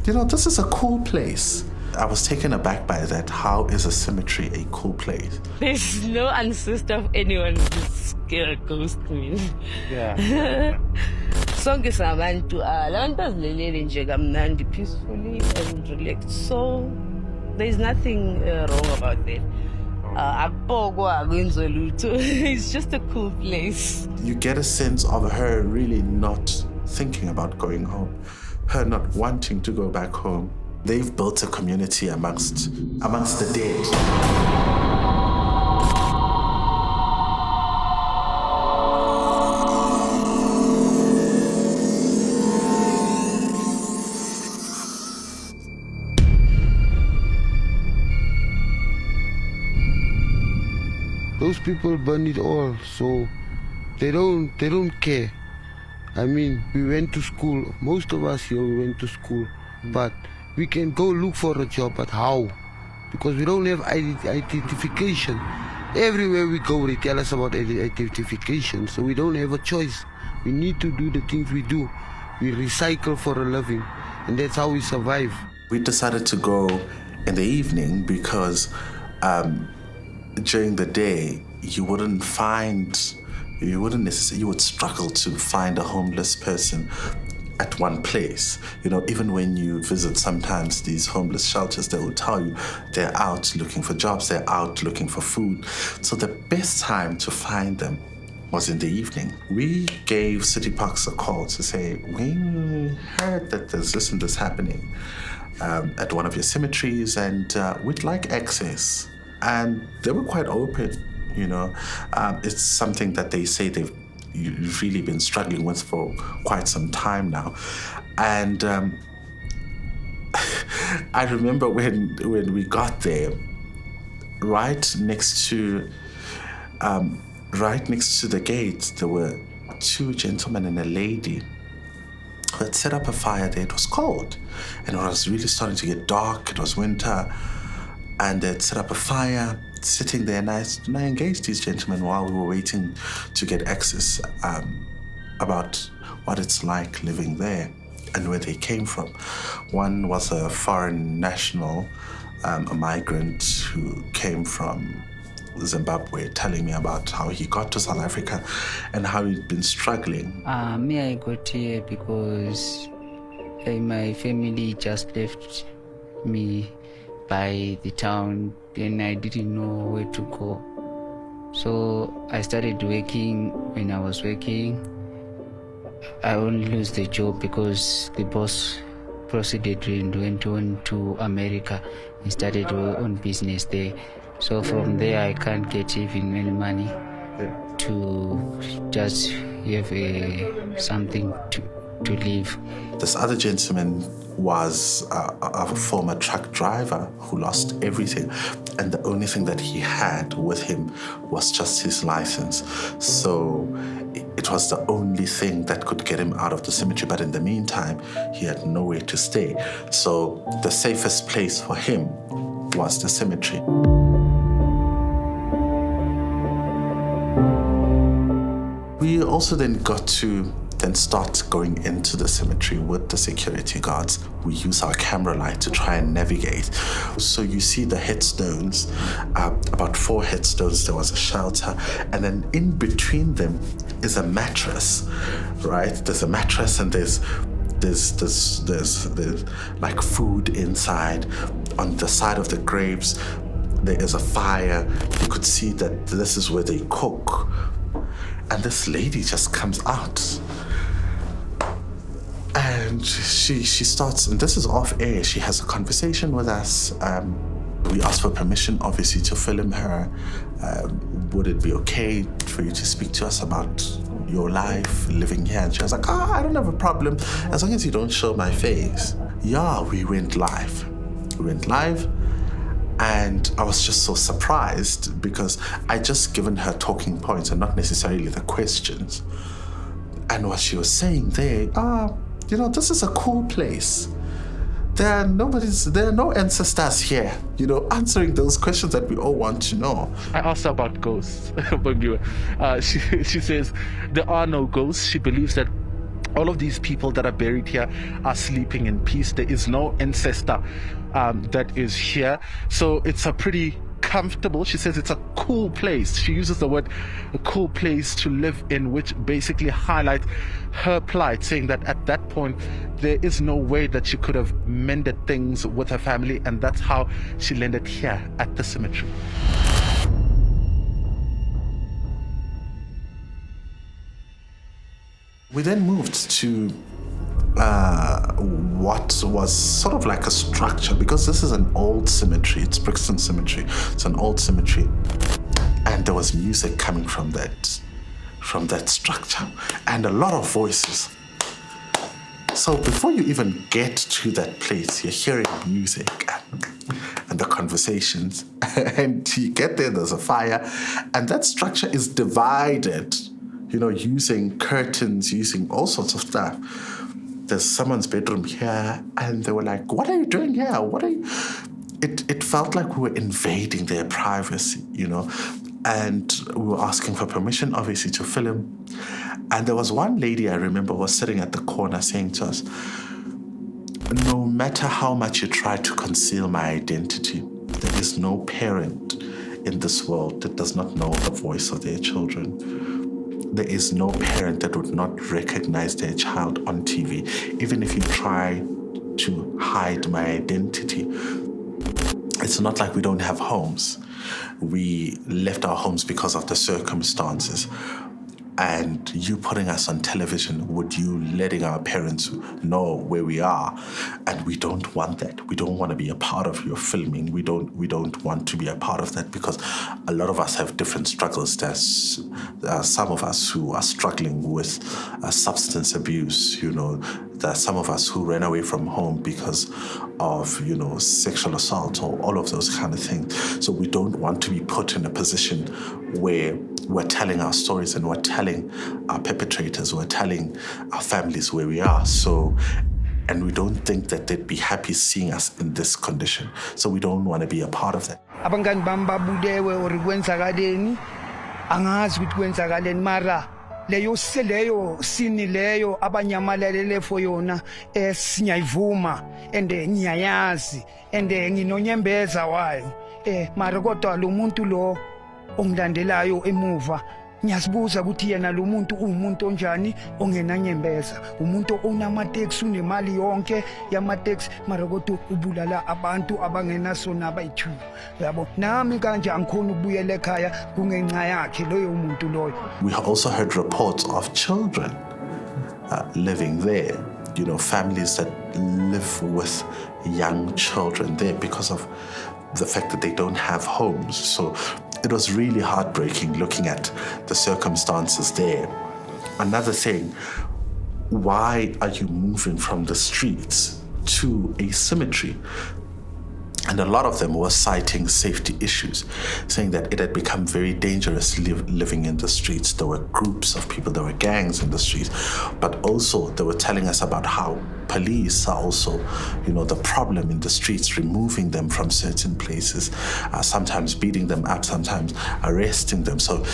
this is a cool place. I was taken aback by that. How is a cemetery a cool place? There's no ancestor of anyone who's scared of ghost means. Yeah. Sonke sabantu abantu azilelele nje kamnandi peacefully and relaxed. So there's nothing wrong about that. It's just a cool place. You get a sense of her really not thinking about going home, her not wanting to go back home. They've built a community amongst the dead. Those people burn it all, so they don't care. I mean, we went to school. Most of us here we went to school, but we can go look for a job, but how? Because we don't have identification. Everywhere we go, they tell us about identification, so we don't have a choice. We need to do the things we do. We recycle for a living, and that's how we survive. We decided to go in the evening because during the day, you would struggle to find a homeless person at one place. Even when you visit sometimes these homeless shelters, they will tell you they're out looking for jobs, they're out looking for food. So the best time to find them was in the evening. We gave City Parks a call to say, we heard that there's this and this happening at one of your cemeteries, and we'd like access. And they were quite open, It's something that they say they've really been struggling with for quite some time now. And I remember when we got there, right next to the gate, there were two gentlemen and a lady who had set up a fire there. It was cold, and it was really starting to get dark. It was winter, and they'd set up a fire sitting there, and I engaged these gentlemen while we were waiting to get access about what it's like living there and where they came from. One was a foreign national, a migrant who came from Zimbabwe, telling me about how he got to South Africa and how he'd been struggling. Me, I got here because my family just left me by the town, and I didn't know where to go. So I started working. When I was working, I only lost the job because the boss proceeded and went on to America and started on business there. So from there, I can't get even any money to just have something to live. This other gentleman was a former truck driver who lost everything, and the only thing that he had with him was just his license. So it was the only thing that could get him out of the cemetery, but in the meantime, he had nowhere to stay. So the safest place for him was the cemetery. We also then got to start going into the cemetery with the security guards. We use our camera light to try and navigate. So you see the headstones, about 4 headstones. There was a shelter, and then in between them is a mattress, right? There's a mattress, and there's like food inside. On the side of the graves, there is a fire. You could see that this is where they cook. And this lady just comes out. And she starts, and this is off air, she has a conversation with us. We asked for permission, obviously, to film her. Would it be okay for you to speak to us about your life living here? And she was like, I don't have a problem, as long as you don't show my face. Yeah, we went live. And I was just so surprised because I'd just given her talking points and not necessarily the questions. And what she was saying there, this is a cool place. There are no ancestors here, answering those questions that we all want to know. I asked her about ghosts. She says there are no ghosts. She believes that all of these people that are buried here are sleeping in peace. There is no ancestor that is here. So it's a pretty comfortable, she says it's a cool place. She uses the word a cool place to live in, which basically highlights her plight, saying that at that point there is no way that she could have mended things with her family, and that's how she landed here at the cemetery. We then moved to what was sort of like a structure, because this is an old cemetery. It's Brixton Cemetery. It's an old cemetery, and there was music coming from that structure, and a lot of voices. So before you even get to that place, you're hearing music and the conversations, and you get there, there's a fire, and that structure is divided, using curtains, using all sorts of stuff. There's someone's bedroom here, and they were like, what are you doing here? It felt like we were invading their privacy, and we were asking for permission, obviously, to film. And there was one lady I remember was sitting at the corner saying to us, no matter how much you try to conceal my identity, there is no parent in this world that does not know the voice of their children. There is no parent that would not recognize their child on TV, even if you try to hide my identity. It's not like we don't have homes. We left our homes because of the circumstances. And you putting us on television, would you letting our parents know where we are? And we don't want that. We don't want to be a part of your filming. We don't want to be a part of that, because a lot of us have different struggles. There's some of us who are struggling with substance abuse. There's some of us who ran away from home because of, sexual assault or all of those kind of things. So we don't want to be put in a position where we're telling our stories and we're telling our perpetrators, we're telling our families where we are. So, and we don't think that they'd be happy seeing us in this condition. So we don't want to be a part of that. Abangani bami babulewe or kwenzakaleni angazi ukuthi kwenzakaleni mara leyo sini leyo abanyamalele for yona sinyayivuma ende ngiyayazi ende nginonyembeza wayo mara kodwa lo muntu lo ongilandelayo emuva ngiyasibuza ukuthi yena lo muntu umuntu onjani ongenanyembeza, umuntu onamateksi unemali yonke yamateksi mara kodwa ubulala abantu abangenasona abayithu. Yabo nami kanje angikhona ukubuyela ekhaya kungenxa yakhe loyo umuntu loyo. We also heard reports of children living there, families that live with young children there because of the fact that they don't have homes. So it was really heartbreaking looking at the circumstances there. Another thing, why are you moving from the streets to a cemetery? And a lot of them were citing safety issues, saying that it had become very dangerous living in the streets. There were groups of people, there were gangs in the streets, but also they were telling us about how police are also, the problem in the streets, removing them from certain places, sometimes beating them up, sometimes arresting them. So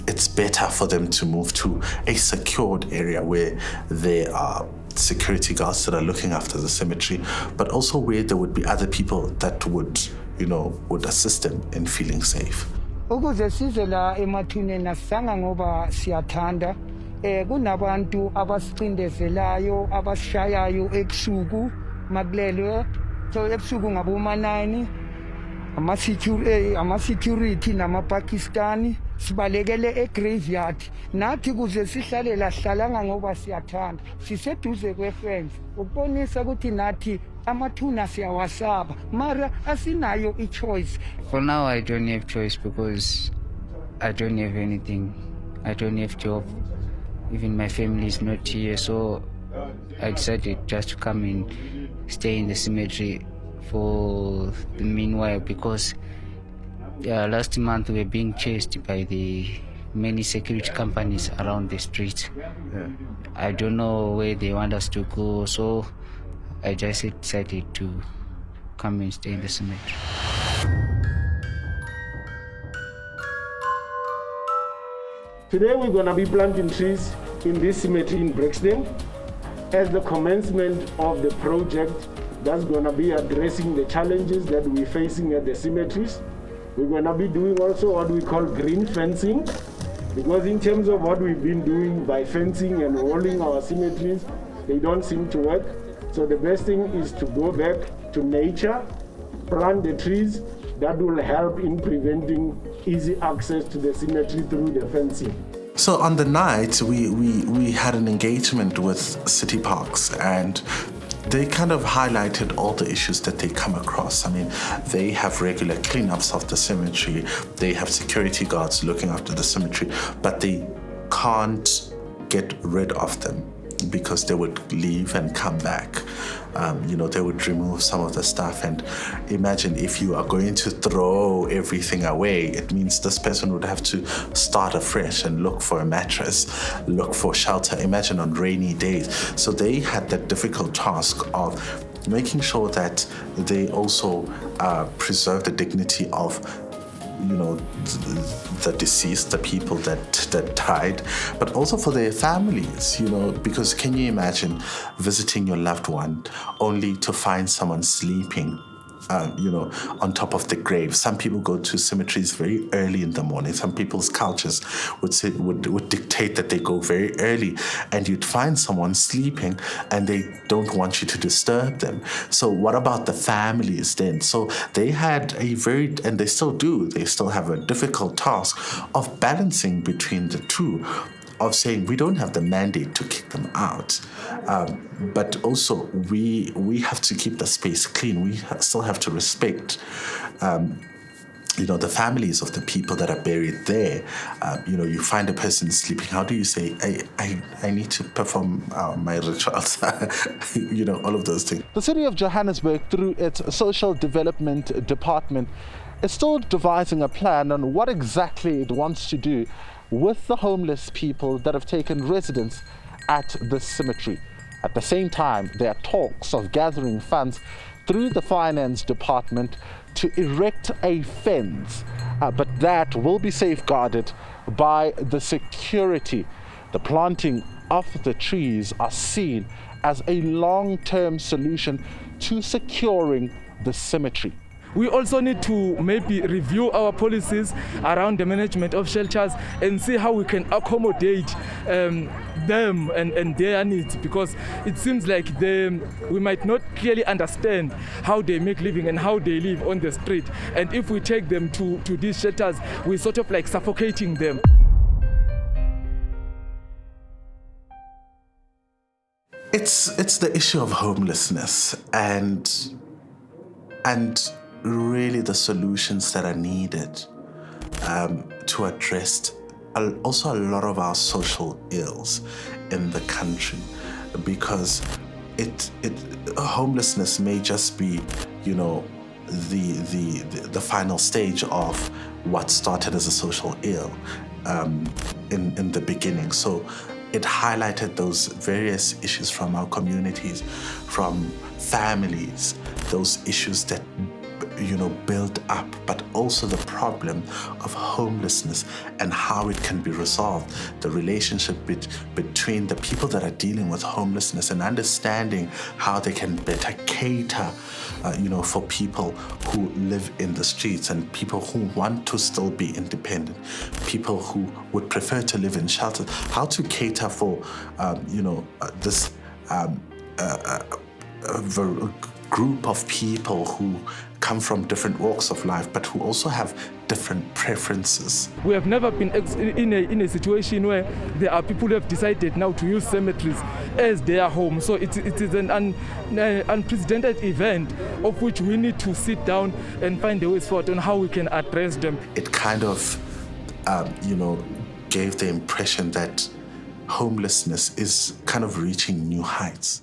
it's better for them to move to a secured area where there are security guards that are looking after the cemetery, but also where there would be other people that would assist them in feeling safe. Ukuze size la emathuneni asanga ngoba siyathanda kunabantu abasicindezelayo abashayayo ebusuku makulelwe so ebusuku ngaboma 9 ama-security nama-Pakistani sibalekele e-graveyard nathi kuze sihlale lahlalanga ngoba siyathanda siseduze kwe-fence ukubonisa ukuthi nathi amathuna siyawasaba mara asinayo i-choice. For now I don't have choice because I don't have anything. I don't have job. Even my family is not here, so I decided just to come and stay in the cemetery for the meanwhile, because last month we were being chased by the many security companies around the streets. I don't know where they want us to go, so I just decided to come and stay in the cemetery. Today we're going to be planting trees in this cemetery in Brixton. As the commencement of the project, that's going to be addressing the challenges that we're facing at the cemeteries. We're going to be doing also what we call green fencing, because in terms of what we've been doing by fencing and walling our cemeteries, they don't seem to work. So the best thing is to go back to nature, plant the trees. That will help in preventing easy access to the cemetery through the fencing. So on the night, we had an engagement with City Parks, and they kind of highlighted all the issues that they come across. I mean, they have regular cleanups of the cemetery, they have security guards looking after the cemetery, but they can't get rid of them because they would leave and come back. They would remove some of the stuff, and imagine if you are going to throw everything away, it means this person would have to start afresh and look for a mattress, look for shelter, imagine on rainy days. So they had that difficult task of making sure that they also preserve the dignity of the deceased, the people that died, but also for their families, because can you imagine visiting your loved one only to find someone sleeping, on top of the grave? Some people go to cemeteries very early in the morning. Some people's cultures would dictate that they go very early, and you'd find someone sleeping and they don't want you to disturb them. So what about the families then? So they had and they still do, they still have a difficult task of balancing between the two, of saying we don't have the mandate to kick them out, but also we have to keep the space clean. We still have to respect, the families of the people that are buried there. You find a person sleeping. How do you say, I need to perform my rituals? All of those things. The city of Johannesburg, through its social development department, is still devising a plan on what exactly it wants to do with the homeless people that have taken residence at the cemetery. At the same time, there are talks of gathering funds through the finance department to erect a fence, but that will be safeguarded by the security. The planting of the trees are seen as a long-term solution to securing the cemetery. We also need to maybe review our policies around the management of shelters and see how we can accommodate them and their needs, because it seems like we might not clearly understand how they make living and how they live on the street. And if we take them to these shelters, we're sort of like suffocating them. It's the issue of homelessness and really the solutions that are needed to address also a lot of our social ills in the country, because homelessness may just be the final stage of what started as a social ill in the beginning. So it highlighted those various issues from our communities, from families, those issues that build up, but also the problem of homelessness and how it can be resolved, the relationship between the people that are dealing with homelessness and understanding how they can better cater for people who live in the streets and people who want to still be independent, people who would prefer to live in shelters, how to cater for this group of people who come from different walks of life, but who also have different preferences. We have never been in a situation where there are people who have decided now to use cemeteries as their home. So it is an unprecedented event of which we need to sit down and find a way forward on how we can address them. It kind of, gave the impression that homelessness is kind of reaching new heights.